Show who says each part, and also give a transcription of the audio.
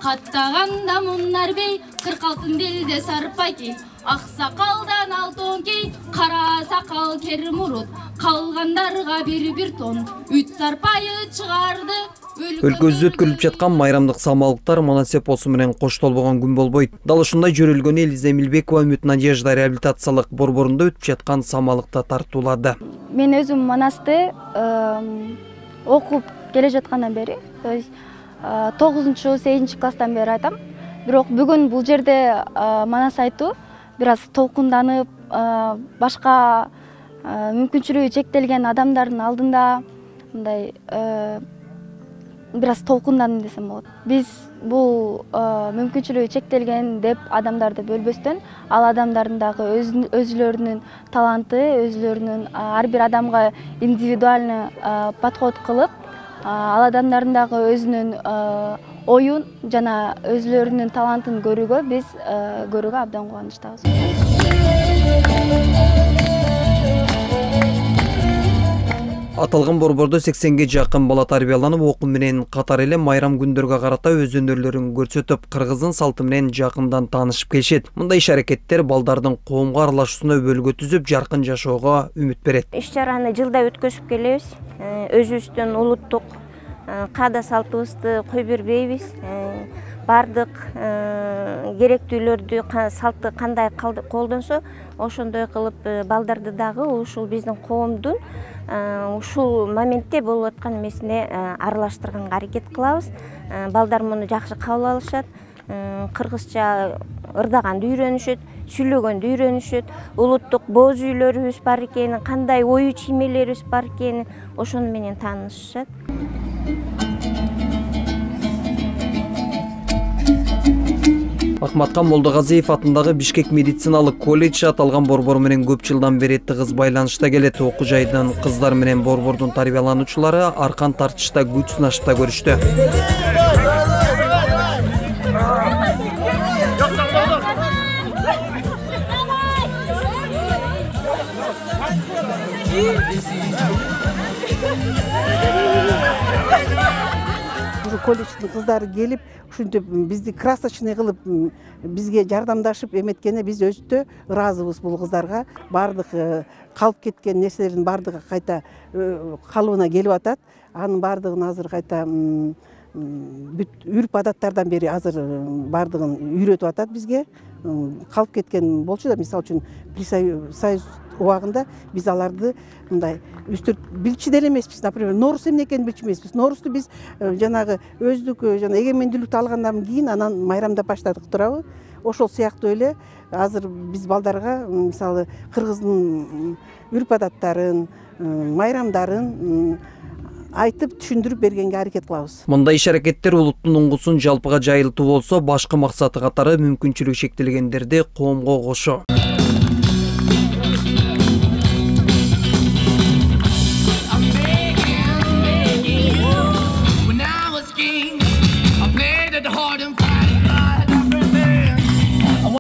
Speaker 1: Каттаганда мунар бей, 46 дилде сарпаки, аксакалдан алтон кей, кара сакал кер мурут, калгандарга бир тон, 3 сарпайы чыгарды.
Speaker 2: Өлкөбүздө өткөрүлүп жаткан майрамдык самалыктар Манасеп осу менен коштолбогон күн болбойт. Дал ушундай жөрөлгөн Элиза Эмилбекова Үмүт Надежда реабилитациялык борборунда өтүп жаткан самалыкта тартуулады.
Speaker 3: Мен өзүм Манасты окуп келе жаткандан бери, то есть 9-8 класстан бери айтам. Бирок бүгүн бул жерде Манас айтуу бир аз толкунданып, башка мүмкүнчүлүгү чектелген адамдардын алдында мындай бир аз толкундандым десем болот. Биз бул мүмкүнчүлүгү чектелген деп адамдарды бөлбөстөн, ал адамдардын дагы өзүлөрүнүн таланты, өзүлөрүнүн ар бир адамга индивидуальный подход кылып, ал адамдардын дагы өзүнүн оюн жана өзүлөрүнүн талантын көрүүгө биз көрүүгө абдан кубанычтабыз.
Speaker 2: Аталган борбордо 80ге жакын бала тарбияланып, окуу менен катар эле майрам күндөргө карата өз өнөрлөрүн көрсөтүп, кыргыздын салты менен жакындан таанышып келишет. Мындай иш-аракеттер балдардын коомго аралашуусуна өбөлгө түзүп, жаркын жашоого үмүт берет.
Speaker 4: Иш-чараны жылда өткөзүп келебиз. Өзүбүздүн улуттук каада салтыбызды кой бербейбиз. Бардык керектүүлөрдү, салтты кандай колдонсо, ошондой кылып балдарды дагы ушул биздин коомдун ушул моментте болуп аткан эмесине аралаштырганга аракет кылабыз. Балдар муну жакшы кабыл алышат. Кыргызча ырдаганды үйрөнүшөт, сүйлөгөндү үйрөнүшөт, улуттук боз үйлөрүбүз бар экенин, кандай ою чиймелерибиз бар экенин ошону менен таанышышат.
Speaker 2: Акматкан Молдогазиев атындагы Бишкек медициналык колледж аталган борбор менен көп жылдан бери тыгыз байланышта келет. Окуу жайдын кыздар менен борбордун тарбиялануучулары аркан тартышта күч сынашып да көрүштү.
Speaker 5: Колледждин кыздары келип, ушинтип бизди красочный кылып, бизге жардамдашып эметкене биз өтө ыраазыбыз бул кыздарга. Бардык калып кеткен нерселердин бардыгы кайта калыбына келип атат. Анын бардыгын азыр кайта үрп адаттардан бери азыр бардыгын үйрөтүп атат бизге. Калып кеткен болчу да, мисалы үчүн Союз убагында биз аларды мындай үстүрт билчи деле эмеспиз. Например, Норус эмне экенин билчү эмеспиз. Норусту биз жанагы өздүк жана эгемендүүлүктү алгандан кийин анан майрамдап баштадык турабы. Ошол сыяктуу эле азыр биз балдарга мисалы кыргыздын үрп адаттарын, майрамдарын айтып түшүндүрүп бергенге аракет кылабыз.
Speaker 2: Мындай иш-аракеттер улуттун уңгусун жалпыга жайылтуу болсо, башкы максаты катары мүмкүнчүлүгү шектелгендерди коомго кошо.